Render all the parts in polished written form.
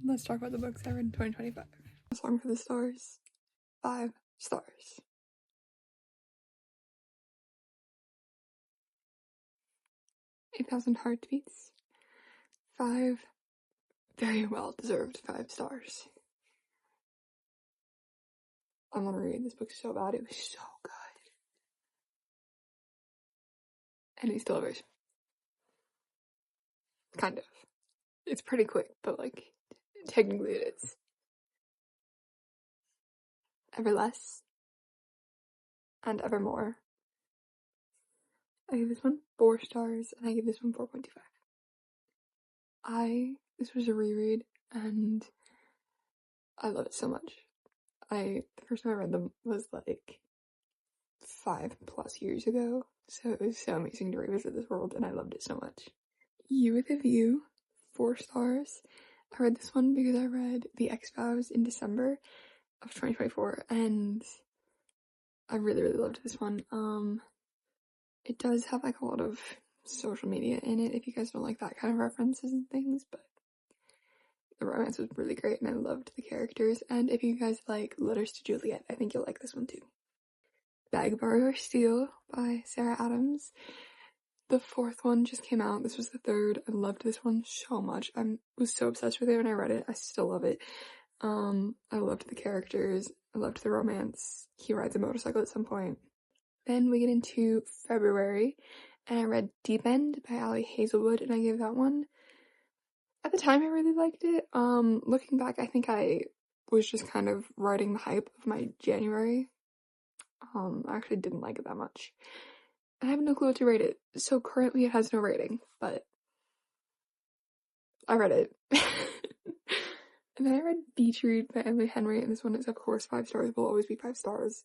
let's talk about the books I read in 2025. A Song for the Stars, 5 stars. 8,000 Heartbeats, 5 very well deserved 5 stars. I want to read this book so bad. It was so good. Any Stilovers. Kind of. It's pretty quick, but like, technically it is. Ever Less and Evermore. I give this one 4 stars, and I give this one 4.25. This was a reread, and I love it so much. The first time I read them was like 5+ years ago, so it was so amazing to revisit this world, and I loved it so much. You with a View, 4 stars. I read this one because I read The X-Files in December of 2024, and I really, really loved this one. It does have like a lot of social media in it, if you guys don't like that kind of references and things, but the romance was really great, and I loved the characters, and if you guys like Letters to Juliet, I think you'll like this one too. Bag, Borrow, or Steal by Sarah Adams. The 4th one just came out. This was the 3rd. I loved this one so much. I was so obsessed with it when I read it. I still love it. I loved the characters. I loved the romance. He rides a motorcycle at some point. Then we get into February, and I read Deep End by Ali Hazelwood, and I gave that one. At the time, I really liked it. Looking back, I think I was just kind of riding the hype of my January. I actually didn't like it that much. I have no clue what to rate it, so currently it has no rating, but I read it. And then I read Beach Read by Emily Henry, and this one is of course 5 stars, will always be 5 stars.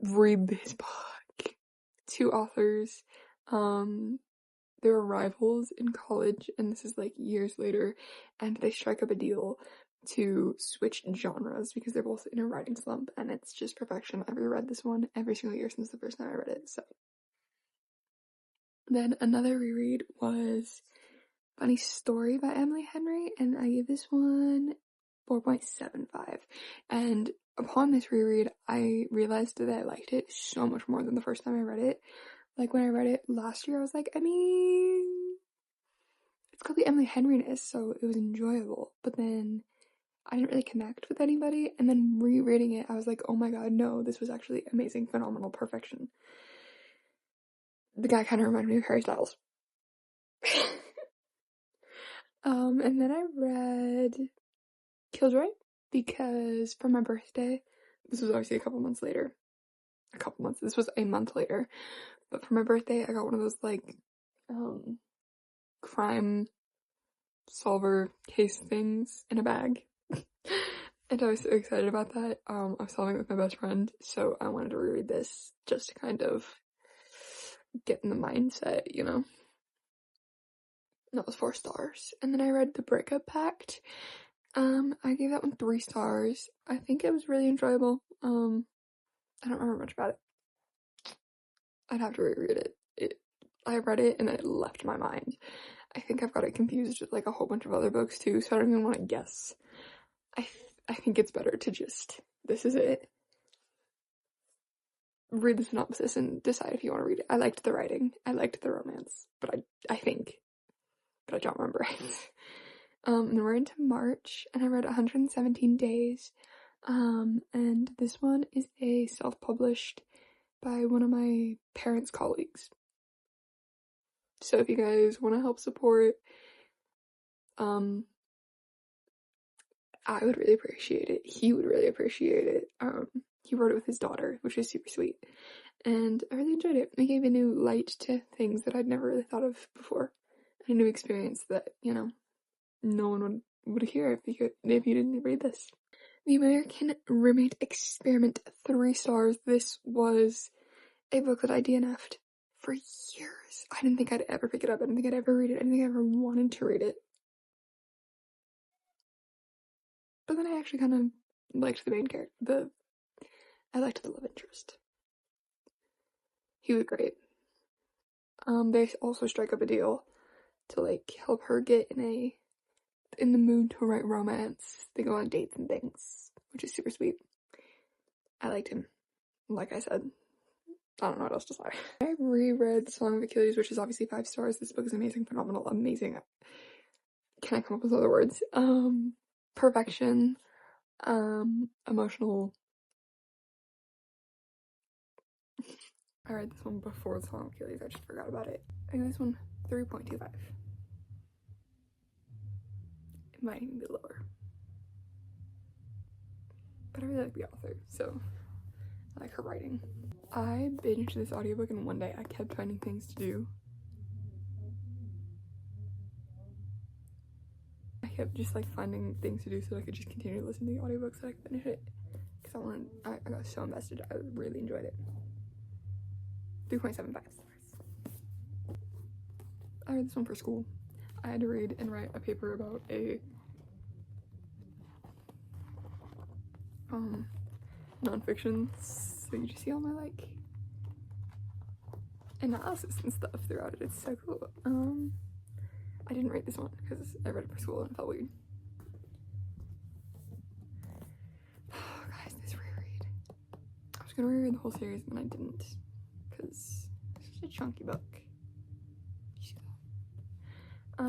Read this book. 2 authors, they were rivals in college, and this is like years later, and they strike up a deal to switch genres because they're both in a writing slump, and it's just perfection. I've reread this one every single year since the first time I read it, so. Then another reread was Funny Story by Emily Henry, and I gave this one 4.75. And upon this reread, I realized that I liked it so much more than the first time I read it. Like, when I read it last year, I was like, I mean, it's got the Emily Henry-ness, so it was enjoyable. But then I didn't really connect with anybody, and then rereading it, I was like, oh my god, no, this was actually amazing, phenomenal, perfection. The guy kind of reminded me of Harry Styles. And then I read Killjoy, because for my birthday, this was obviously this was a month later, but for my birthday, I got one of those, like, crime solver case things in a bag, and I was so excited about that. I was solving it with my best friend, so I wanted to reread this, just to kind of get in the mindset, you know? That was 4 stars. And then I read The Breakup Pact. I gave that one 3 stars. I think it was really enjoyable. I don't remember much about it. I'd have to reread it. I read it and then it left my mind. I think I've got it confused with like a whole bunch of other books too, so I don't even want to guess. I think it's better to just, this is it. Read the synopsis and decide if you want to read it. I liked the writing. I liked the romance. But I don't remember. And then we're into March, and I read 117 Days. And this one is a self-published by one of my parents' colleagues. So if you guys want to help support, I would really appreciate it. He would really appreciate it. He wrote it with his daughter, which is super sweet. And I really enjoyed it. It gave a new light to things that I'd never really thought of before. A new experience that, you know, no one would hear if you didn't read this. The American Roommate Experiment, 3 stars. This was a book that I DNF'd for years. I didn't think I'd ever pick it up. I didn't think I'd ever read it. I didn't think I ever wanted to read it. But then I actually kind of liked the main character. I liked the love interest. He was great. They also strike up a deal to like help her get in a in the mood to write romance. They go on dates and things, which is super sweet. I liked him. Like I said, I don't know what else to say. I reread The Song of Achilles, which is obviously 5 stars. This book is amazing, phenomenal, amazing. Can I come up with other words? Perfection, emotional. I read this one before The Song of Achilles, I just forgot about it. I think this one, 3.25. It might even be lower. But I really like the author, so I like her writing. I binged this audiobook in one day. I kept finding things to do. I kept just like finding things to do so I could just continue to listen to the audiobook so I could finish it. Because I got so invested. I really enjoyed it. 3.75 stars. I read this one for school. I had to read and write a paper about a nonfiction, so you just see all my like analysis and stuff throughout it. It's so cool. I didn't rate this one because I read it for school and it felt weird. Oh, guys, this reread. I was gonna reread the whole series and I didn't because it's just a chunky book. You see that?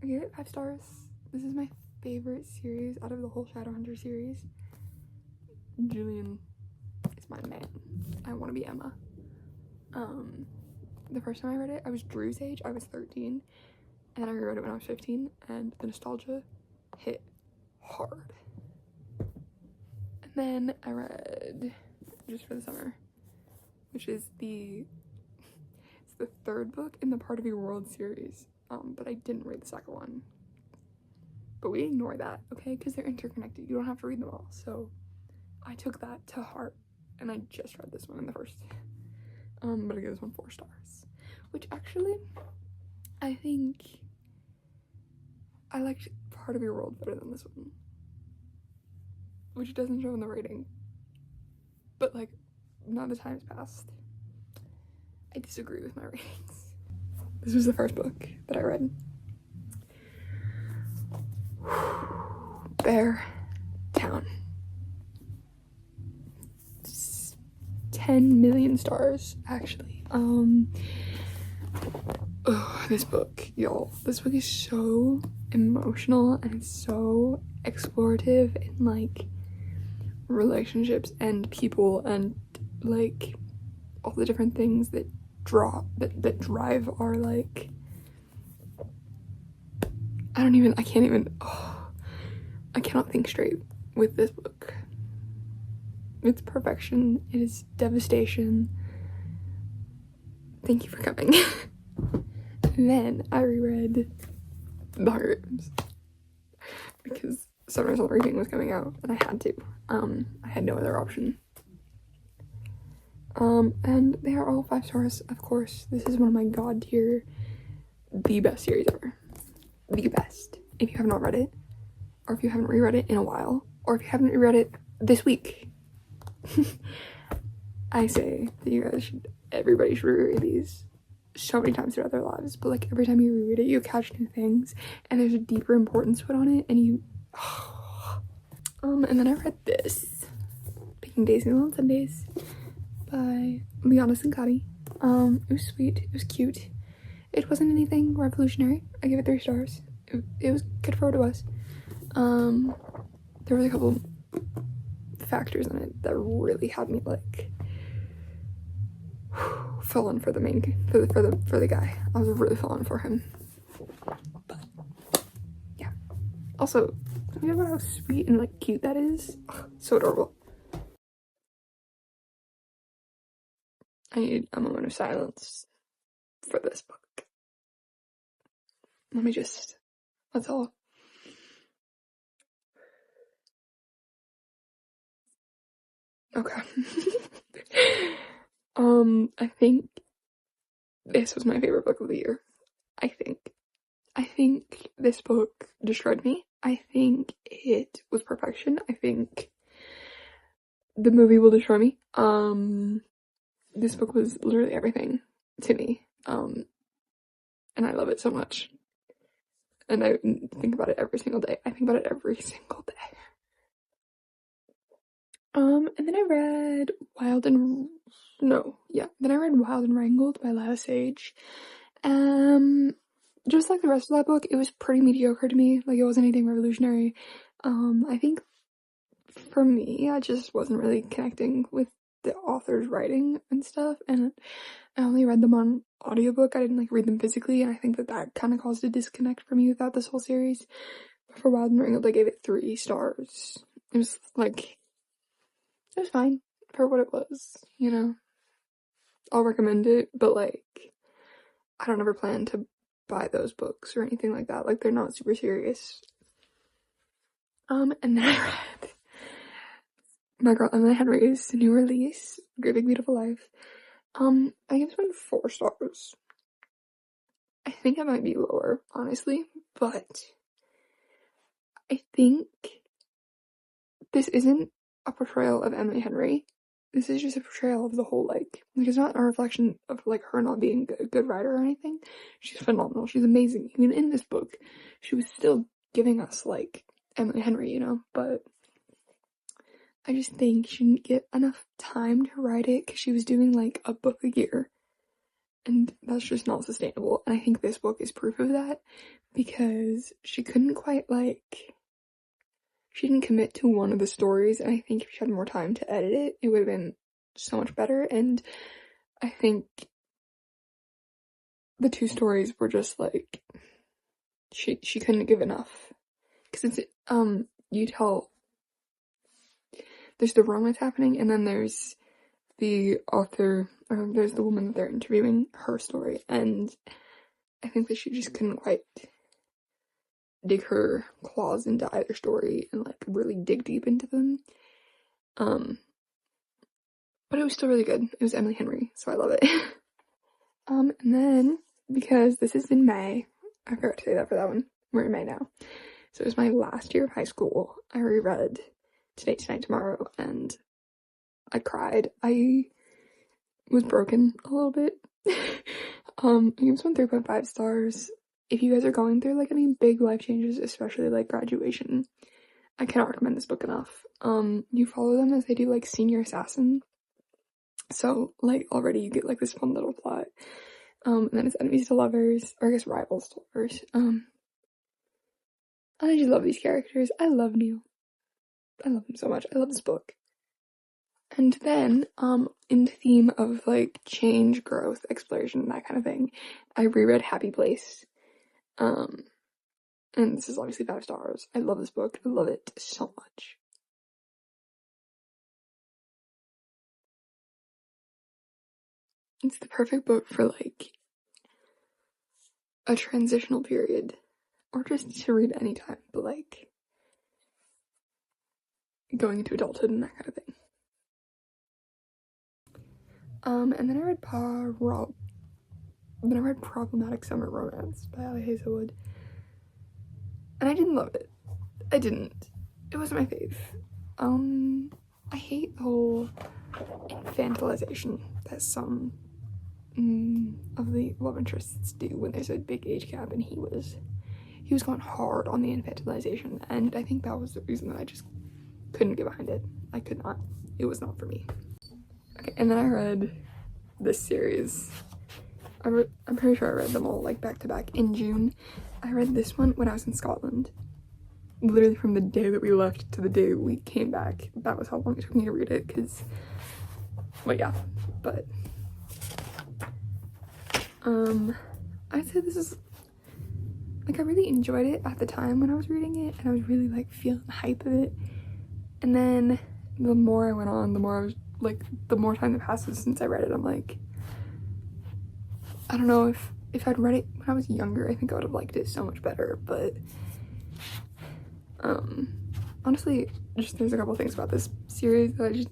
I gave it 5 stars. This is my favorite series out of the whole Shadowhunter series. Julian is my man. I want to be Emma. The first time I read it, I was Drew's age. I was 13, and I reread it when I was 15, and the nostalgia hit hard. And then I read Just for the Summer, which is it's the 3rd book in the Part of Your World series. But I didn't read the 2nd one. But we ignore that, okay? Because they're interconnected. You don't have to read them all. So I took that to heart, and I just read this one in the first. But I gave this one 4 stars, which actually, I think I liked Part of Your World better than this one, which doesn't show in the rating. But like, now the time's passed, I disagree with my ratings. This was the first book that I read. Bear Town. 10 million stars, actually. This book, y'all. This book is so emotional and it's so explorative in like relationships and people and like all the different things that drive our like I cannot think straight with this book. It's perfection. It is devastation. Thank you for coming. Then I reread The Hunger Games because Summer Assault Reading was coming out and I had to. I had no other option. And they are all 5 stars, of course. This is one of my god tier, the best series ever. The best. If you have not read it, or if you haven't reread it in a while, or if you haven't reread it this week, I say that everybody should reread these so many times throughout their lives, but like every time you reread it, you catch new things, and there's a deeper importance put on it, and you, and then I read this, Picking Daisies on Sundays, by Liana Sincati. It was sweet, it was cute, it wasn't anything revolutionary. I gave it 3 stars. It was good for what it was. There was a couple factors in it that really had me like falling for the for the guy. I was really falling for him. But yeah. Also, have you ever how sweet and like cute that is? Oh, so adorable. I need a moment of silence for this book. That's all. Okay. I think this was my favorite book of the year. I think this book destroyed me. I think it was perfection. I think the movie will destroy me. This book was literally everything to me. And I love it so much. and I think about it every single day. I think about it every single day. And then I read Wild and Wrangled by Lila Sage. Just like the rest of that book, it was pretty mediocre to me. Like, it wasn't anything revolutionary. I think for me, I just wasn't really connecting with the author's writing and stuff, and I only read them on audiobook. I didn't like read them physically, and I think that kind of caused a disconnect for me throughout this whole series. But for Wild and Wrangled, I gave it 3 stars. It was like, it was fine for what it was, you know. I'll recommend it, but like, I don't ever plan to buy those books or anything like that. Like, they're not super serious. And then I read my girl Emily Henry's new release, Great Big Beautiful Life. I give this one 4 stars. I think I might be lower, honestly, but I think this isn't a portrayal of Emily Henry. This is just a portrayal of the whole, like it's not a reflection of, like, her not being a good writer or anything. She's phenomenal. She's amazing. Even in this book, she was still giving us, like, Emily Henry, you know, but I just think she didn't get enough time to write it because she was doing, like, a book a year, and that's just not sustainable. And I think this book is proof of that, because she couldn't quite, like, she didn't commit to one of the stories, and I think if she had more time to edit it, it would have been so much better. And I think the 2 stories were just, like, she couldn't give enough. Because it's, you tell, there's the romance happening, and then there's the author, or there's the woman that they're interviewing, her story, and I think that she just couldn't quite dig her claws into either story and, like, really dig deep into them. But it was still really good. It was Emily Henry, so I love it. And then, because this is in May, I forgot to say that for that one. We're in May now. So it was my last year of high school. I reread Today, Tonight, Tomorrow, and I cried. I was broken a little bit. I gave this one 3.5 stars. If you guys are going through, like, any big life changes, especially, like, graduation, I cannot recommend this book enough. You follow them as they do, like, senior assassin. So, like, already you get, like, this fun little plot. And then it's enemies to lovers, or I guess rivals to lovers. I just love these characters. I love Neil. I love him so much. I love this book. And then, in the theme of, like, change, growth, exploration, that kind of thing, I reread Happy Place. And this is obviously 5 stars. I love this book. I love it so much. It's the perfect book for, like, a transitional period, or just to read anytime, but, like, going into adulthood and that kind of thing. And then I read Problematic Summer Romance by Ali Hazelwood, and I didn't love it. I didn't. It wasn't my fave. I hate the whole infantilization that some of the love interests do when there's a big age gap, and he was going hard on the infantilization, and I think that was the reason that I just couldn't get behind it. I could not. It was not for me. Okay, and then I read this series. I'm pretty sure I read them all, like, back to back in June. I read this one when I was in Scotland. Literally from the day that we left to the day we came back. That was how long it took me to read it, because, well, yeah, but, I'd say this is, like, I really enjoyed it at the time when I was reading it, and I was really, like, feeling the hype of it, and then the more I went on, the more I was, like, the more time that passes since I read it, I'm like, I don't know, if I'd read it when I was younger, I think I would have liked it so much better, but, honestly, just there's a couple things about this series that I just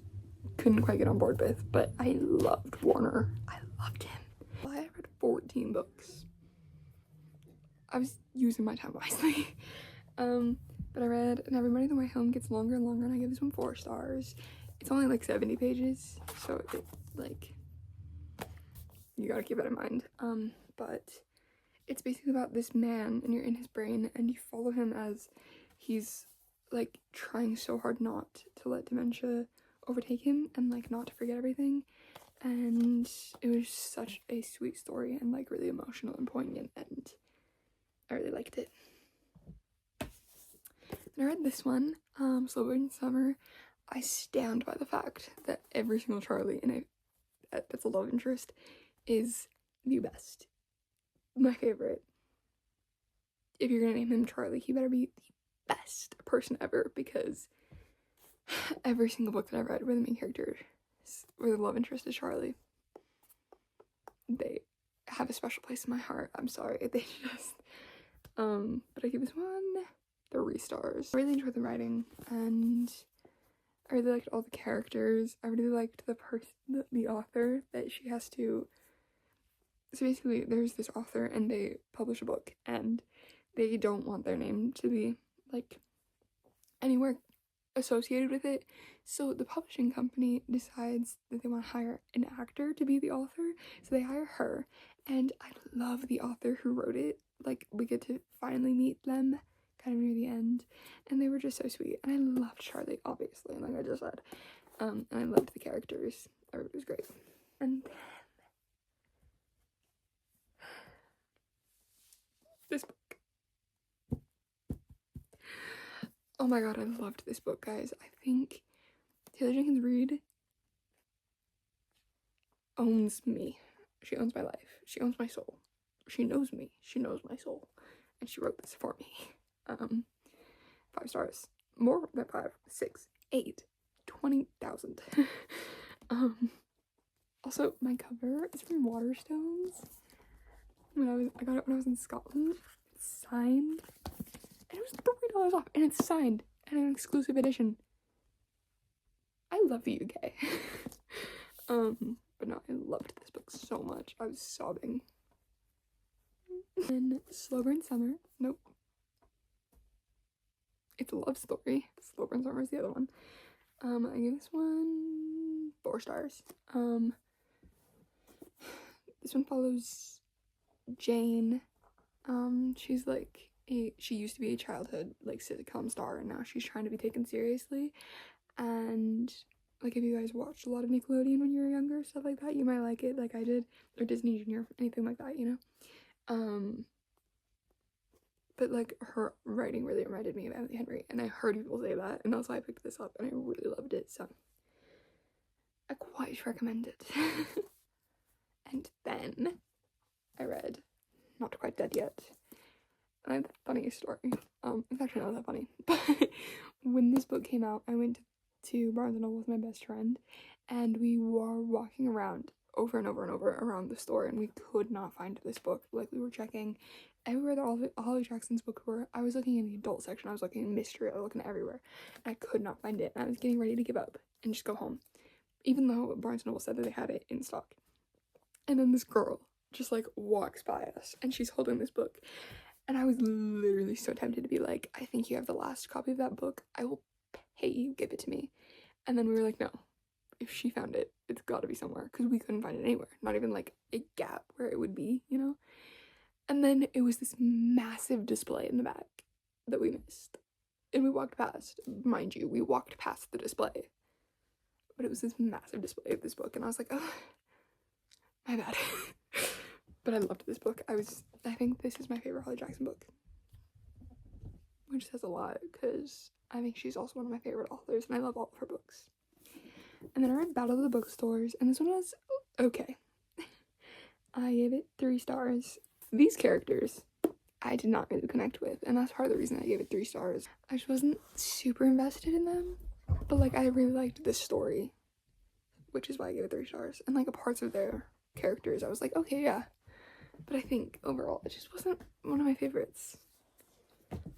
couldn't quite get on board with, but I loved Warner. I loved him. Well, I read 14 books. I was using my time wisely. But I read And Everybody on the Way Home Gets Longer and Longer, and I give this one 4 stars. It's only, like, 70 pages, so it, like, you gotta keep that in mind. But it's basically about this man, and you're in his brain, and you follow him as he's like trying so hard not to let dementia overtake him and like not to forget everything. And it was such a sweet story and like really emotional and poignant, and I really liked it. And I read this one, Slow Burn Summer. I stand by the fact that every single Charlie in that's a love interest is the best. My favorite. If you're gonna name him Charlie, he better be the best person ever, because every single book that I've read where the main character, where the love interest is Charlie, they have a special place in my heart. I'm sorry, they just, but I give this one 3 stars. I really enjoyed the writing, and I really liked all the characters. I really liked the author, that she has to, so basically there's this author and they publish a book and they don't want their name to be like anywhere associated with it, so the publishing company decides that they want to hire an actor to be the author, so they hire her, and I love the author who wrote it. Like, we get to finally meet them kind of near the end, and they were just so sweet, and I loved Charlie, obviously, like I just said, and I loved the characters. It was great. And then this book. Oh my god, I loved this book, guys. I think Taylor Jenkins Reid owns me. She owns my life. She owns my soul. She knows me. She knows my soul. And she wrote this for me. 5 stars. More than 5. 6. 8. 20,000. Also, my cover is from Waterstones. I got it when I was in Scotland. It's signed. And it was $3 off. And it's signed. And an exclusive edition. I love the UK. But no, I loved this book so much. I was sobbing. And Slow Burn Summer. Nope. It's a love story. Slow Burn Summer is the other one. I give this one 4 stars. This one follows Jane. She's like she used to be a childhood like sitcom star, and now she's trying to be taken seriously. And like, if you guys watched a lot of Nickelodeon when you were younger, stuff like that, you might like it, like I did, or Disney Junior, anything like that, you know. But like, her writing really reminded me of Emily Henry, and I heard people say that, and that's why I picked this up, and I really loved it, so I quite recommend it. And then I read Not Quite Dead Yet, and I have the funniest story. It's actually not that funny, but when this book came out, I went to Barnes & Noble with my best friend, and we were walking around over and over and over around the store, and we could not find this book. Like, we were checking everywhere that Holly Jackson's books were. I was looking in the adult section, I was looking in mystery, I was looking everywhere, and I could not find it, and I was getting ready to give up and just go home, even though Barnes & Noble said that they had it in stock. And then this girl just like walks by us, and she's holding this book, and I was literally so tempted to be like, I think you have the last copy of that book, I will pay you, give it to me. And then we were like, no, if she found it, it's got to be somewhere, because we couldn't find it anywhere, not even like a gap where it would be, you know. And then it was this massive display in the back that we missed, and we walked past, mind you, we walked past the display, but it was this massive display of this book, and I was like, oh, my bad. But I loved this book. I think this is my favorite Holly Jackson book, which says a lot, because I think she's also one of my favorite authors, and I love all of her books. And then I read Battle of the Bookstores, and this one was okay. I gave it 3 stars. These characters I did not really connect with, and that's part of the reason I gave it 3 stars. I just wasn't super invested in them, but like, I really liked this story, which is why I gave it 3 stars. And like, parts of their characters, I was like, okay, yeah. But I think overall it just wasn't one of my favorites.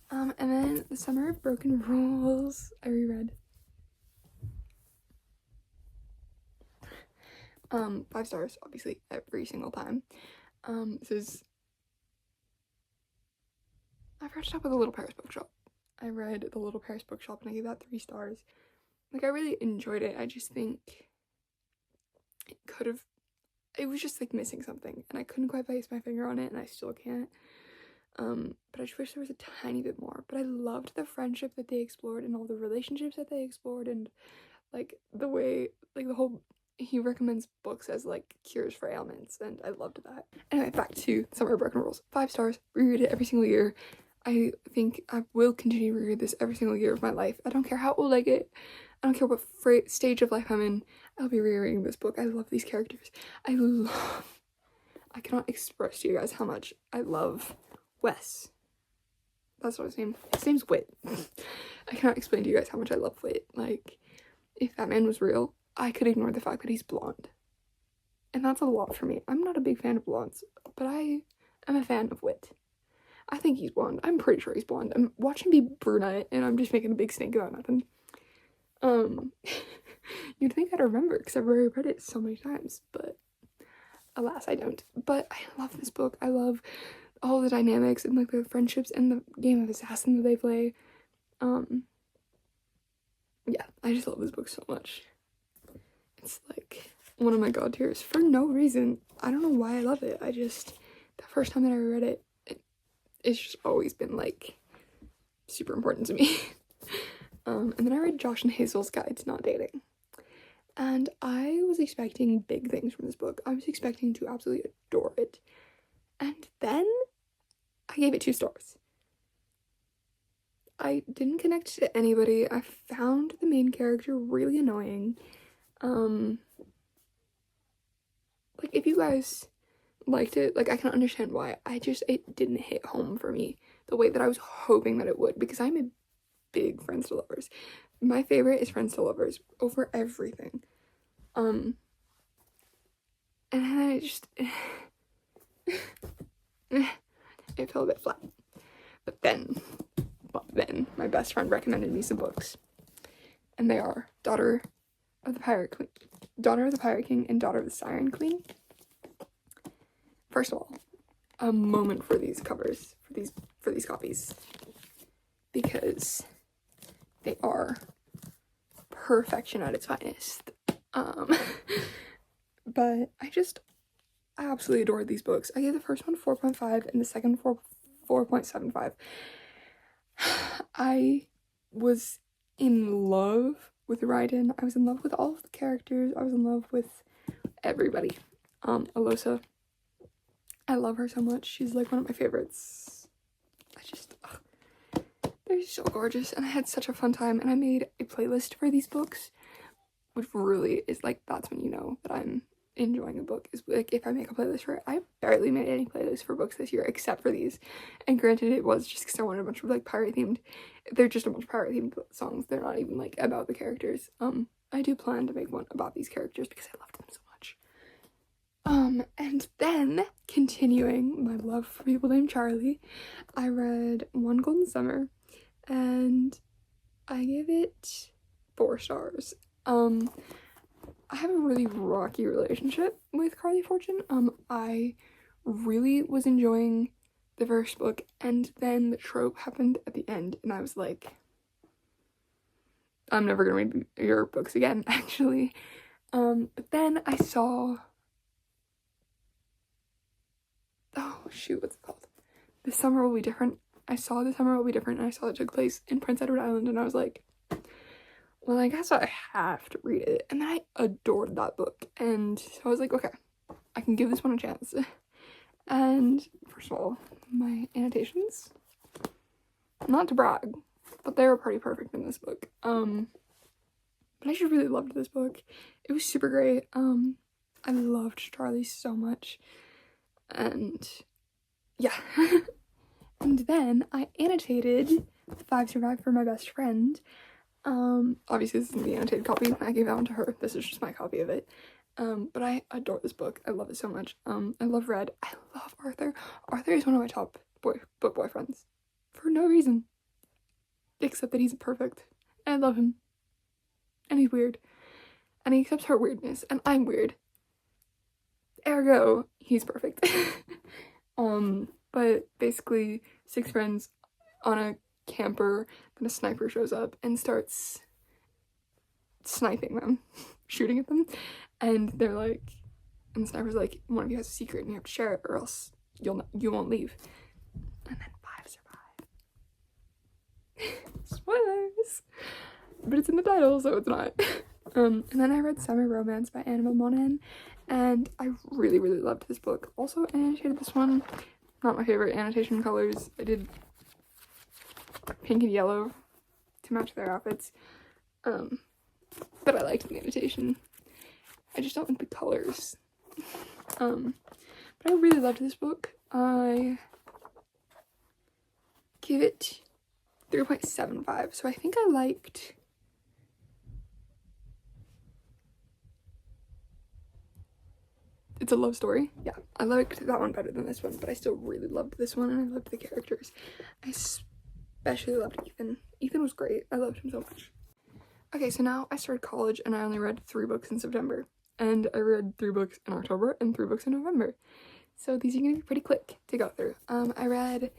And then The Summer of Broken Rules, I reread. 5 stars, obviously, every single time. This is, I've read Shop at the Little Paris Bookshop. I read The Little Paris Bookshop, and I gave that 3 stars. Like, I really enjoyed it. I just think it could have it was just like missing something, and I couldn't quite place my finger on it, and I still can't. But I just wish there was a tiny bit more. But I loved the friendship that they explored and all the relationships that they explored, and like the way, like the whole, he recommends books as like cures for ailments, and I loved that. Anyway, back to Summer of Broken Rules. 5 stars. Reread it every single year. I think I will continue to reread this every single year of my life. I don't care how old I get. I don't care what stage of life I'm in. I'll be rereading this book. I love these characters. I cannot express to you guys how much I love Wes. That's what his name. His name's Whit. I cannot explain to you guys how much I love Whit. Like, if that man was real, I could ignore the fact that he's blonde. And that's a lot for me. I'm not a big fan of blondes, but I am a fan of Whit. I think he's blonde. I'm pretty sure he's blonde. I'm watching him be brunette, and I'm just making a big stink about nothing. You'd think I'd remember, because I've already read it so many times, but alas, I don't. But I love this book. I love all the dynamics and like the friendships and the game of assassin that they play. Yeah, I just love this book so much. It's like one of my god tiers for no reason. I don't know why I love it. I just, the first time that I read it, it's just always been like super important to me. And then I read Josh and Hazel's Guide to Not Dating. And I was expecting big things from this book. I was expecting to absolutely adore it. And then I gave it 2 stars. I didn't connect to anybody. I found the main character really annoying. Like, if you guys liked it, like, I can understand why. It didn't hit home for me the way that I was hoping that it would, because I'm a big Friends to Lovers. My favorite is Friends to Lovers over everything. And then I just it fell a bit flat. But then my best friend recommended me some books, and they are Daughter of the Pirate King, and Daughter of the Siren Queen. First of all, a moment for these covers, for these copies, because they are perfection at its finest. But I absolutely adored these books. I gave the first one 4.5 and the second 4.75. I was in love with Raiden. I was in love with all of the characters. I was in love with everybody. Alosa, I love her so much. She's like one of my favorites. They're so gorgeous, and I had such a fun time, and I made a playlist for these books, which really is like, that's when you know that I'm enjoying a book, is like if I make a playlist for it. I barely made any playlists for books this year except for these, and granted it was just because I wanted a bunch of like pirate themed, they're just a bunch of pirate themed songs. They're not even like about the characters. I do plan to make one about these characters because I loved them so much. And then continuing my love for people named Charlie, I read One Golden Summer, and I gave it 4 stars. I have a really rocky relationship with Carly Fortune. I really was enjoying the first book, and then the trope happened at the end, and I was like, I'm never gonna read your books again, actually. But then I saw, oh shoot, what's it called? The Summer Will Be Different. I saw The Summer Will Be Different, and I saw it took place in Prince Edward Island, and I was like, well, I guess I have to read it. And I adored that book, and so I was like, okay, I can give this one a chance. And first of all, my annotations, not to brag, but they were pretty perfect in this book. But I just really loved this book. It was super great. I loved Charlie so much, and yeah. And then I annotated 5 Survive for my best friend. Obviously this isn't the annotated copy. I gave that one to her. This is just my copy of it. But I adore this book. I love it so much. I love Red. I love Arthur. Arthur is one of my top book boyfriends. For no reason. Except that he's perfect. And I love him. And he's weird. And he accepts her weirdness. And I'm weird. Ergo, he's perfect. But basically 6 friends on a camper, then a sniper shows up and starts sniping them, shooting at them, and they're like, And the sniper's like, one of you has a secret and you have to share it or else you won't leave. And then 5 survive. Spoilers! But it's in the title, so it's not. And then I read Summer Romance by Annabelle Monahan, and I really, really loved this book. Also annotated this one. Not my favorite annotation colors. I did pink and yellow to match their outfits. But I liked the annotation. I just don't like the colors. But I really loved this book. I give it 3.75. So I think I liked It's a Love Story. Yeah, I liked that one better than this one, but I still really loved this one, and I loved the characters. I especially loved Ethan. Ethan was great. I loved him so much. Okay, so now I started college, and I only read 3 books in September. And I read 3 books in October and 3 books in November. So these are going to be pretty quick to go through. I read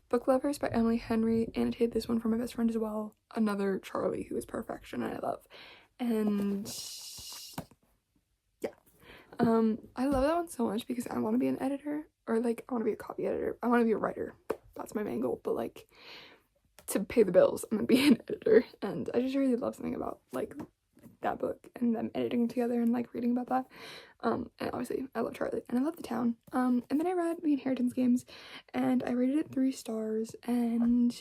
Book Lovers by Emily Henry, annotated this one for my best friend as well. Another Charlie who is perfection and I love. And I love that one so much because I want to be an editor, or like I want to be a copy editor. I want to be a writer. That's my main goal, but like to pay the bills, I'm gonna be an editor. And I just really love something about like that book and them editing together and like reading about that. And obviously I love Charlie and I love The Town. And then I read The Inheritance Games and I rated it 3 stars. And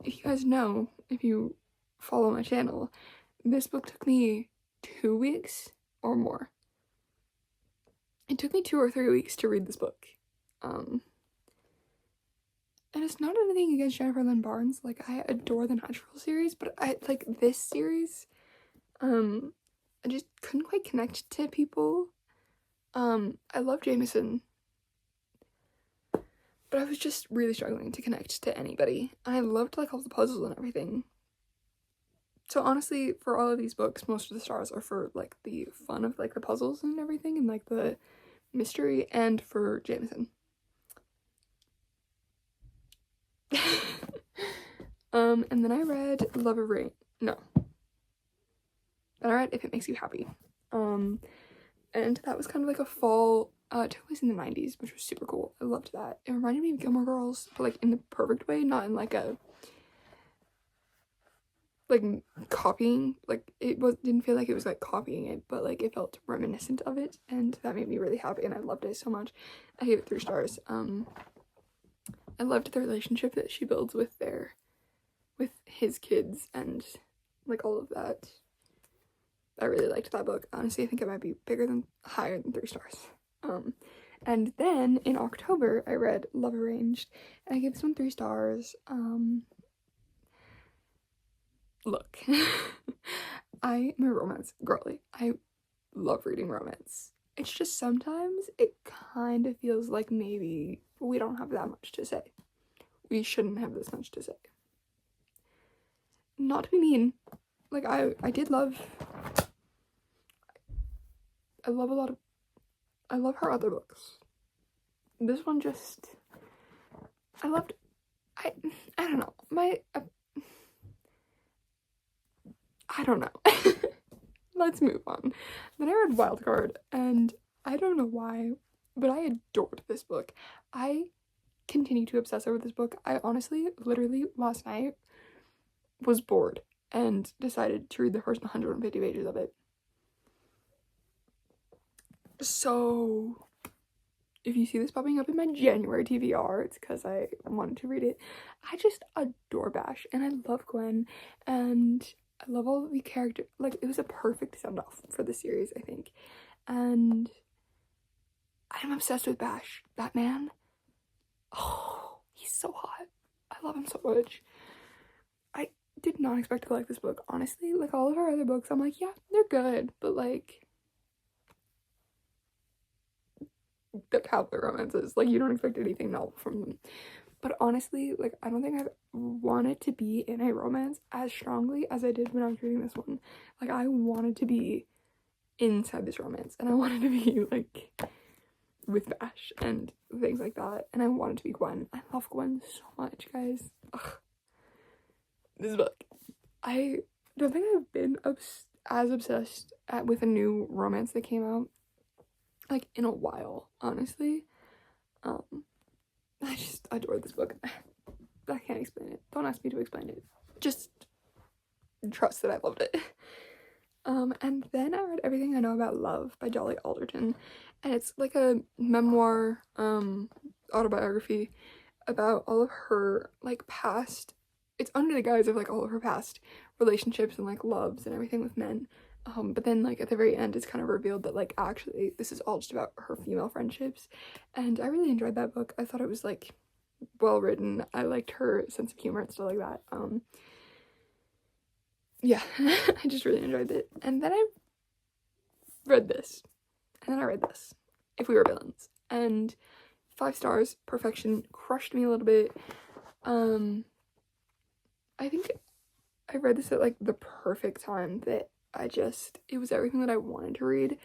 if you guys know, if you follow my channel, this book took me 2 weeks or more. It took me 2 or 3 weeks to read this book. And it's not anything against Jennifer Lynn Barnes. Like, I adore the Natural series, but I like this series. I just couldn't quite connect to people. I love Jameson, but I was just really struggling to connect to anybody. And I loved like all the puzzles and everything. So honestly, for all of these books, most of the stars are for like the fun of like the puzzles and everything and like the mystery, and for Jameson. And then I read Love of Rain. No. Then I read If It Makes You Happy. And that was kind of like a fall, it took place in the 90s, which was super cool. I loved that. It reminded me of Gilmore Girls, but like in the perfect way, not in like a like copying, like didn't feel like it was like copying it, but like it felt reminiscent of it, and that made me really happy and I loved it so much. I gave it 3 stars. I loved the relationship that she builds with his kids and like all of that. I really liked that book. Honestly, I think it might be higher than 3 stars. And then in October I read Love Arranged and I gave this one 3 stars. Look, I am a romance girly. I love reading romance. It's just sometimes it kind of feels like maybe we don't have that much to say. We shouldn't have this much to say. Not to be mean, like I love her other books. This one just, I don't know, I don't know. Let's move on. Then I read Wildcard, and I don't know why, but I adored this book. I continue to obsess over this book. I honestly, literally, last night was bored and decided to read the first 150 pages of it. So, if you see this popping up in my January TBR, it's because I wanted to read it. I just adore Bash, and I love Gwen, and I love all the characters. Like, it was a perfect send-off for the series, I think. And I'm obsessed with Bash. That man, oh, he's so hot. I love him so much. I did not expect to like this book, honestly. Like, all of her other books, I'm like, yeah, they're good, but like, the cowboy romances, like, you don't expect anything novel from them. But honestly, like, I don't think I've wanted to be in a romance as strongly as I did when I was reading this one. Like, I wanted to be inside this romance, and I wanted to be, like, with Bash and things like that, and I wanted to be Gwen. I love Gwen so much, guys. Ugh. This book, I don't think I've been as obsessed with a new romance that came out, like, in a while, honestly. I just adore this book. I can't explain it. Don't ask me to explain it. Just trust that I loved it. And then I read Everything I Know About Love by Dolly Alderton, and it's like a memoir, autobiography about all of her, like, past, it's under the guise of, like, all of her past relationships and, like, loves and everything with men, but then, like, at the very end, it's kind of revealed that, like, actually, this is all just about her female friendships, and I really enjoyed that book. I thought it was, like, well written. I liked her sense of humor and stuff like that. Yeah, I just really enjoyed it. And then I read this, and then I read this, If We Were Villains, and 5 stars, perfection, crushed me a little bit. I think I read this at, like, the perfect time that it was everything that I wanted to read,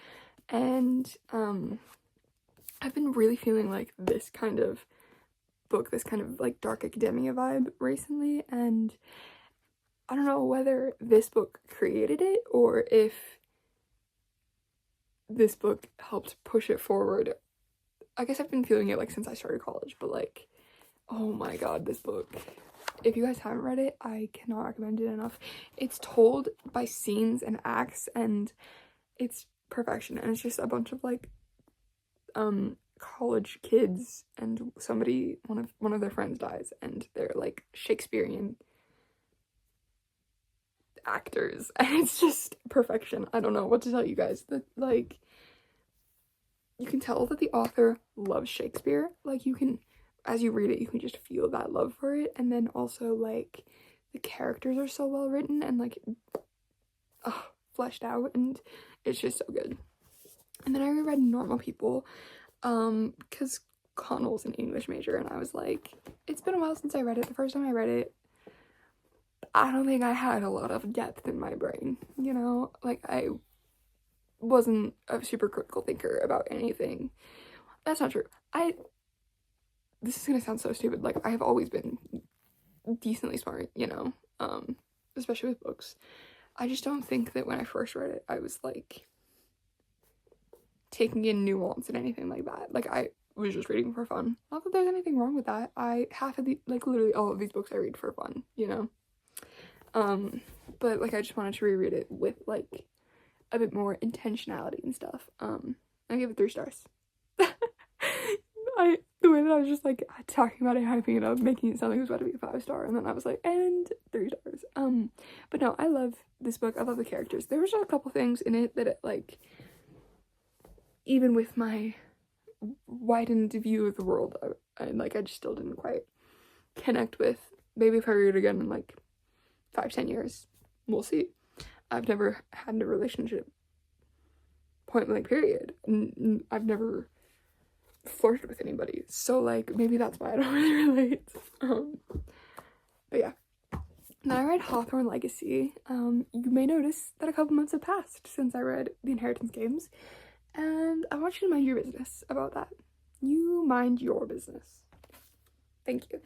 and I've been really feeling like this kind of book, this kind of, like, dark academia vibe recently, and I don't know whether this book created it or if this book helped push it forward. I guess I've been feeling it, like, since I started college, but, like, oh my god, this book. If you guys haven't read it, I cannot recommend it enough. It's told by scenes and acts, and it's perfection, and it's just a bunch of, like, college kids, and one of their friends dies, and they're, like, Shakespearean actors, and it's just perfection. I don't know what to tell you guys. That, like, you can tell that the author loves Shakespeare. Like, you can, as you read it, you can just feel that love for it, and then also, like, the characters are so well written and, like, fleshed out, and it's just so good. And then I reread Normal People, because Connell's an English major, and I was like, it's been a while since I read it. The first time I read it, I don't think I had a lot of depth in my brain, you know? Like, I wasn't a super critical thinker about anything. That's not true. This is gonna sound so stupid, like, I have always been decently smart, you know? Especially with books. I just don't think that when I first read it, I was, like, taking in nuance and anything like that. Like, I was just reading for fun. Not that there's anything wrong with that. Literally all of these books I read for fun, you know? But, like, I just wanted to reread it with, like, a bit more intentionality and stuff. I gave it 3 stars. The way that I was just, like, talking about it, hyping it up, making it sound like it was about to be a 5-star, and then I was like, and 3 stars. But no, I love this book. I love the characters. There was just a couple things in it that, like, even with my widened view of the world, I just still didn't quite connect with. Maybe if I read it again in, like, 5-10 years, we'll see. I've never had a relationship, point blank period. I've never flirted with anybody, so, like, maybe that's why I don't really relate. But yeah. Then I read Hawthorne Legacy. You may notice that a couple months have passed since I read The Inheritance Games, and I want you to mind your business about that. You mind your business. Thank you.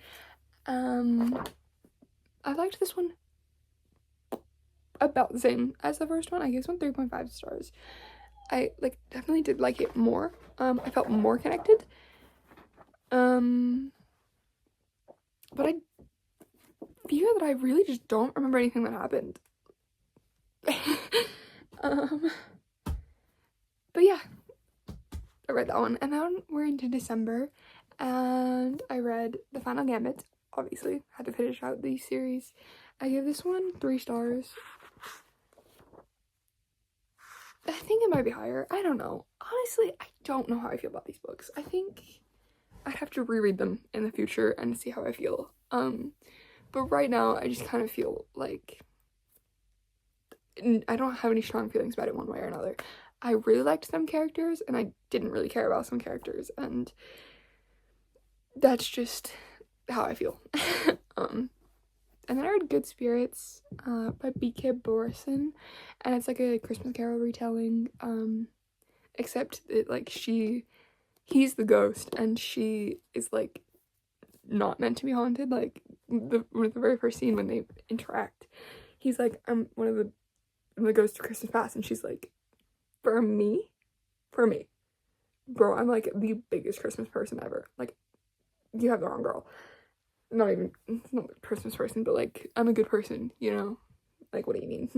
I liked this one about the same as the first one. I gave this one 3.5 stars. I, like, definitely did like it more. I felt more connected. But I fear that I really just don't remember anything that happened. But yeah, I read that one, and then we're into December, and I read The Final Gambit. Obviously, had to finish out the series. I gave this one 3 stars. I think it might be higher. I don't know. Honestly, I don't know how I feel about these books. I think I'd have to reread them in the future and see how I feel. But right now, I just kind of feel like I don't have any strong feelings about it one way or another. I really liked some characters, and I didn't really care about some characters, and that's just how I feel. And then I read Good Spirits by B.K. Borison, and it's like a Christmas Carol retelling, except that, like, he's the ghost, and she is, like, not meant to be haunted. Like, the very first scene when they interact, he's like, one of the and goes to Christmas Past, and she's like, for me, bro, I'm like the biggest Christmas person ever. Like, you have the wrong girl. Not even, not a Christmas person, but like, I'm a good person, you know? Like, what do you mean?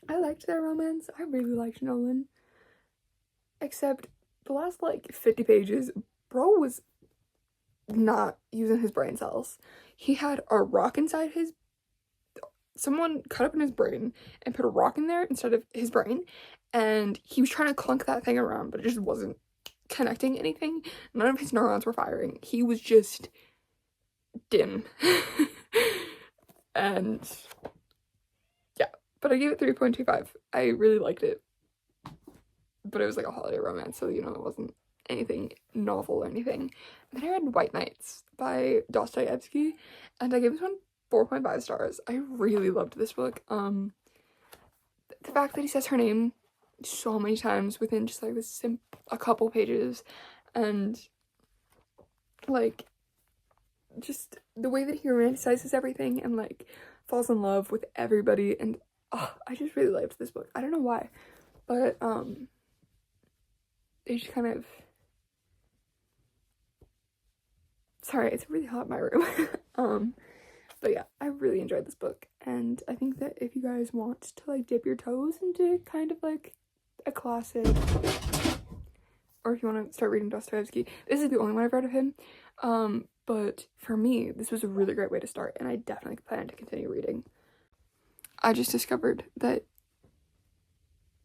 I liked their romance. I really liked Nolan. Except the last like 50 pages, bro was not using his brain cells. He had a rock inside his, someone cut up in his brain and put a rock in there instead of his brain, and he was trying to clunk that thing around, but it just wasn't connecting anything. None of his neurons were firing. He was just dim. And yeah, but I gave it 3.25. I really liked it, but it was like a holiday romance, so you know, it wasn't anything novel or anything. And then I read White Nights by Dostoevsky, and I gave this one 4.5 stars. I really loved this book. The fact that he says her name so many times within just like a couple pages, and like just the way that he romanticizes everything and like falls in love with everybody, and I just really liked this book. I don't know why, but it just kind of, sorry, it's really hot in my room. But yeah, I really enjoyed this book, and I think that if you guys want to like dip your toes into kind of like a classic, or if you want to start reading Dostoevsky, this is the only one I've read of him, but for me, this was a really great way to start, and I definitely plan to continue reading. I just discovered that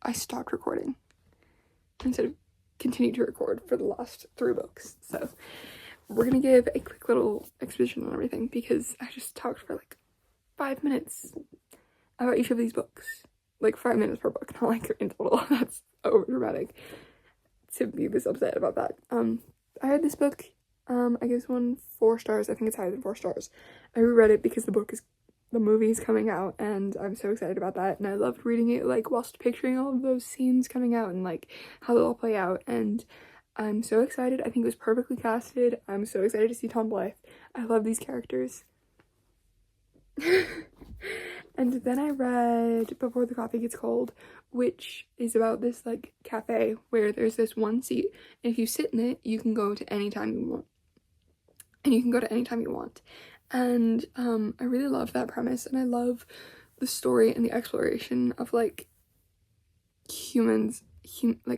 I stopped recording instead of continued to record for the last 3 books, so we're gonna give a quick little exposition on everything, because I just talked for like 5 minutes about each of these books. Like 5 minutes per book, not like in total. That's over dramatic to be this upset about that. I read this book, I gave this one 4 stars. I think it's higher than 4 stars. I reread it because the movie is coming out, and I'm so excited about that, and I loved reading it like whilst picturing all of those scenes coming out and like how they'll all play out, and I'm so excited. I think it was perfectly casted. I'm so excited to see Tom Blythe. I love these characters. And then I read Before the Coffee Gets Cold, which is about this like cafe where there's this one seat, and if you sit in it, you can go to any time you want. And I really love that premise, and I love the story and the exploration of like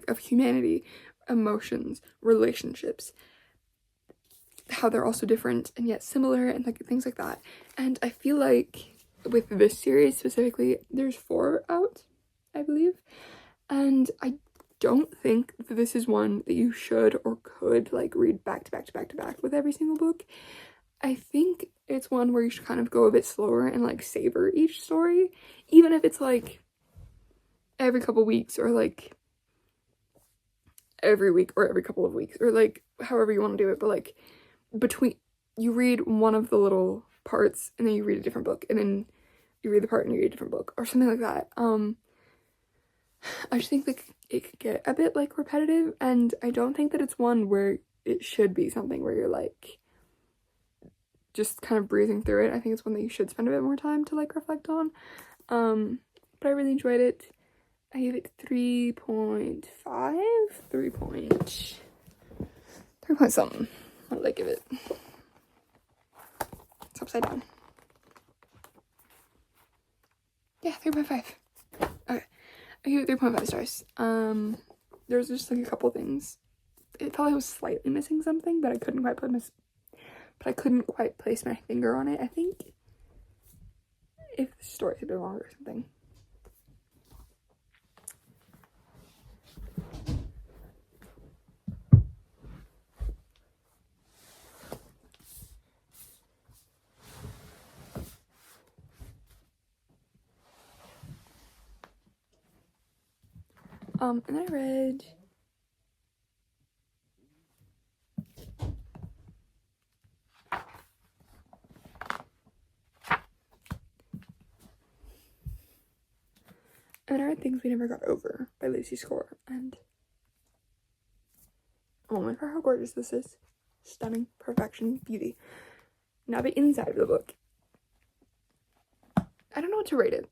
of humanity, emotions, relationships, how they're also different and yet similar, and like things like that. And I feel like with this series specifically, there's 4 out, I believe, and I don't think that this is one that you should or could like read back to back with every single book. I think it's one where you should kind of go a bit slower and like savor each story, even if it's like every couple weeks, or like every week, or every couple of weeks, or like however you want to do it, but like between, you read one of the little parts and then you read a different book, and then you read the part and you read a different book, or something like that. I just think that it could get a bit like repetitive, and I don't think that it's one where it should be something where you're like just kind of breezing through it. I think it's one that you should spend a bit more time to like reflect on. But I really enjoyed it. I gave it 3.5, 3 point something. What did I give it? It's upside down. Yeah, 3.5. Okay, I gave it 3.5 stars. There's just like a couple things. It probably was slightly missing something, but I couldn't quite place my finger on it. I think if the story had been longer or something. And then I read Things We Never Got Over by Lucy Score, and a moment for how gorgeous this is. Stunning, perfection, beauty. Now the inside of the book. I don't know what to rate it.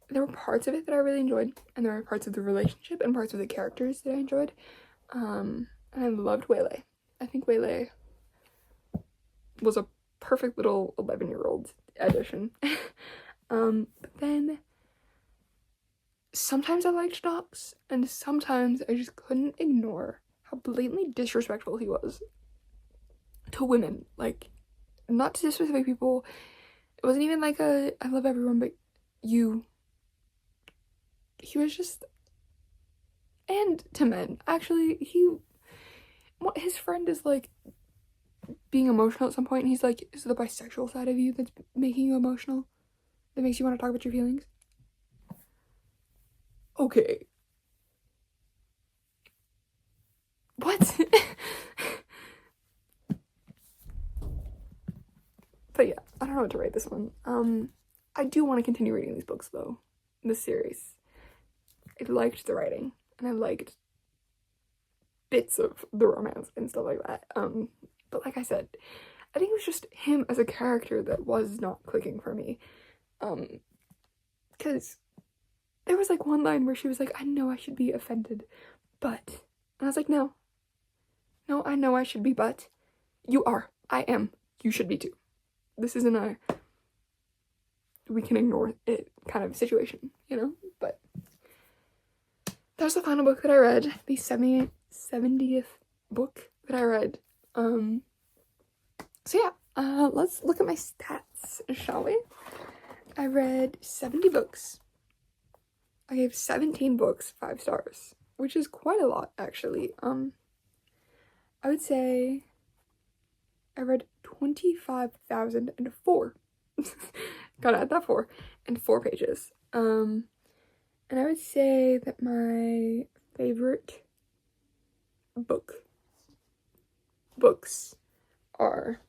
There were parts of it that I really enjoyed, and there were parts of the relationship and parts of the characters that I enjoyed. And I loved Waylay. I think Waylay was a perfect little 11-year-old addition. But then sometimes I liked Knox, and sometimes I just couldn't ignore how blatantly disrespectful he was to women. Like, not to specific people. It wasn't even like a I love everyone but you. He was just, and to men. Actually, his friend is like being emotional at some point, and he's like, is it the bisexual side of you that's making you emotional? That makes you want to talk about your feelings? Okay. What? But yeah, I don't know what to rate this one. I do want to continue reading these books though. This series. I liked the writing, and I liked bits of the romance and stuff like that. But like I said, I think it was just him as a character that was not clicking for me. Because there was like one line where she was like, I know I should be offended, but, and I was like, no, I know I should be, but you are, I am, you should be too. This isn't a we can ignore it kind of situation, you know? But that was the final book that I read, the 70th book that I read. So yeah, let's look at my stats, shall we? I read 70 books. I gave 17 books 5 stars, which is quite a lot, actually. I would say I read 25,004. Gotta add that 4. And 4 pages. And I would say that my favorite books are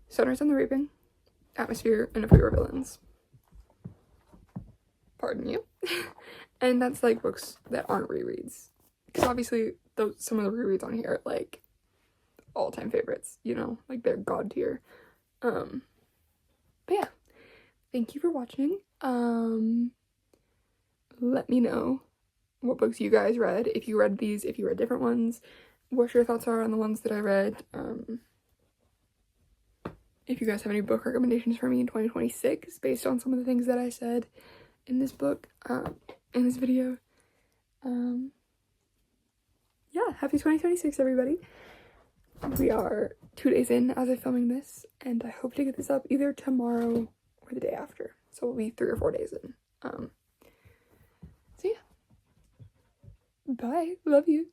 Sunrise on the Reaping, Atmosphere, and If We Were Villains. Pardon you. And that's like books that aren't rereads. Because obviously some of the rereads on here are like all-time favorites, you know, like they're god tier. But yeah, thank you for watching. Let me know what books you guys read, if you read these, if you read different ones, what your thoughts are on the ones that I read. If you guys have any book recommendations for me in 2026 based on some of the things that I said in this book, in this video. Yeah, happy 2026, everybody. We are 2 days in as of filming this, and I hope to get this up either tomorrow or the day after. So we'll be 3 or 4 days in. So yeah. Bye. Love you.